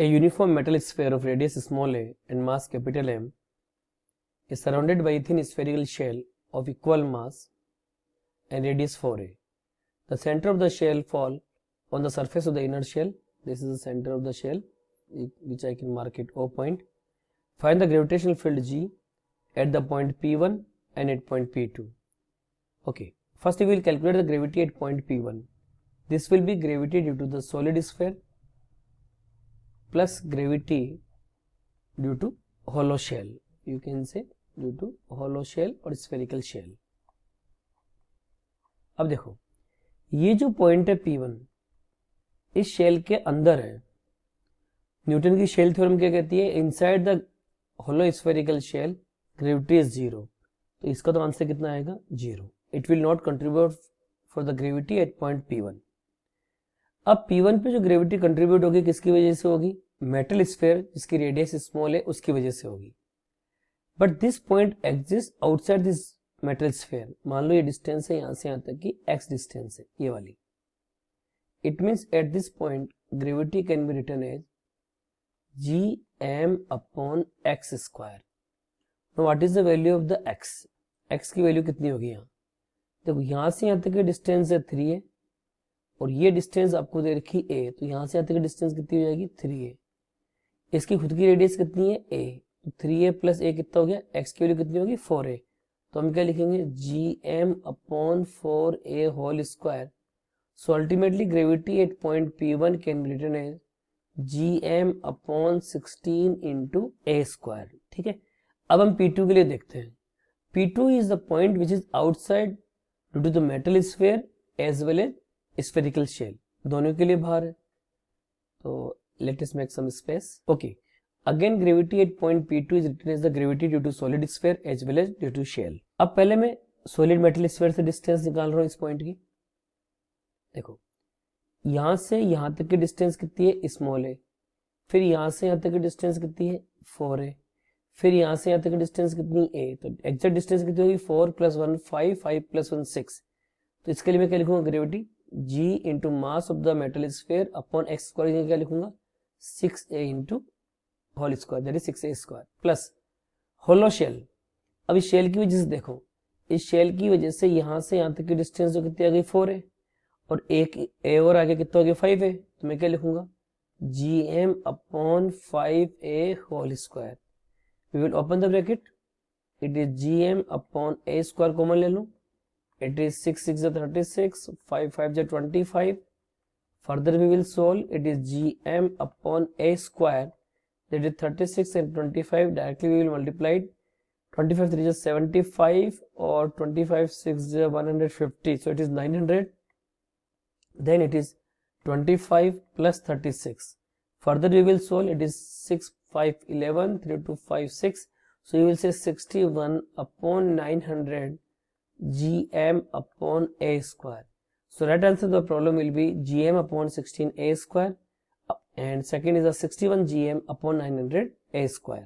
A uniform metal sphere of radius small a and mass capital M is surrounded by a thin spherical shell of equal mass and radius 4a. The center of the shell fall on the surface of the inner shell. This is the center of the shell, which I can mark it O point. Find the gravitational field G at the point P1 and at point P2. Okay, first we will calculate the gravity at point P1. This will be gravity due to the solid sphere plus gravity due to hollow shell. You can say due to hollow shell और spherical shell. अब देखो, ये जो point है P1 इस shell के अंदर है. न्यूटन की शेल थ्योरम क्या कहती है? Inside the hollow spherical shell gravity is zero. तो इसका तो आंसर कितना आएगा? Zero. It will not contribute for the gravity at point P1. अब P1 पे जो ग्रेविटी कंट्रीब्यूट होगी किसकी वजह से होगी? मेटल स्फीयर जिसकी रेडियस स्मॉल है उसकी वजह से होगी. But this point exist outside this metal sphere. मान लो ये डिस्टेंस है यहाँ से यहाँ तक की x डिस्टेंस है, ये वाली. It means at this point gravity can be written as gm upon x square. What is the value of the x? x की वैल्यू कितनी होगी यहाँ? देखो यहाँ से यहाँ तक की डिस्टेंस है 3a और ये डिस्टेंस आपको दे रखी a, तो यहाँ से यहाँ तक की डिस्टेंस कितनी हो जाएगी? 3a. इसकी खुद की रेडियस कितनी है? a. तो 3a प्लस a कितना हो गया? x की वैल्यू कितनी होगी? 4a. तो हम क्या लिखेंगे? gm upon 4a whole square. So ultimately gravity at point P1 can be written as gm upon 16 into a square. ठीक है, अब हम P2 के लिए देखते हैं. P2 is the point which is outside due to the metal sphere as well as spherical shell. दोनों के लिए बाहर है. तो let us make some space. Okay, again gravity at point P2 is written as the gravity due to solid sphere as well as due to shell. अब पहले मैं solid metal sphere से डिस्टेंस निकाल रहा हूं इस पॉइंट की. देखो यहां से यहां तक की डिस्टेंस कितनी है? स्मॉल है. फिर यहां से यहां तक की डिस्टेंस कितनी है? 4 है. फिर यहां से यहां तक की डिस्टेंस कितनी है? तो एग्जैक्ट डिस्टेंस कितनी होगी? 4 प्लस 1 5, 5 प्लस 1 6. तो इसके लिए मैं क्या लिखूंगा? Gravity g into mass of the metal sphere upon x square. क्या लिखूंगा? 6a into whole square, that is 6a square plus hollow shell. अब इस शेल की वजह से देखो, इस शेल की वजह से यहां से यहां तक की डिस्टेंस जो कितनी आ गई? 4 है और एक a और आगे कितना हो गया? 5 है. तो मैं क्या लिखूंगा? gm upon 5a whole square. We will open the bracket. It is gm upon a square common ले लूं. It is 6 6 is 36, 5 5 is 25. Further we will solve. It is gm upon a square, that is 36 and 25. Directly we will multiply it. 25 3 is 75 or 25 6 is 150. So it is 900. Then it is 25 plus 36. Further we will solve. It is 6 5 11 3 2 5 6. So you will say 61 upon 900. gm upon a square. So right answer to the problem will be gm upon 16 a square and second is a 61 gm upon 900 a square.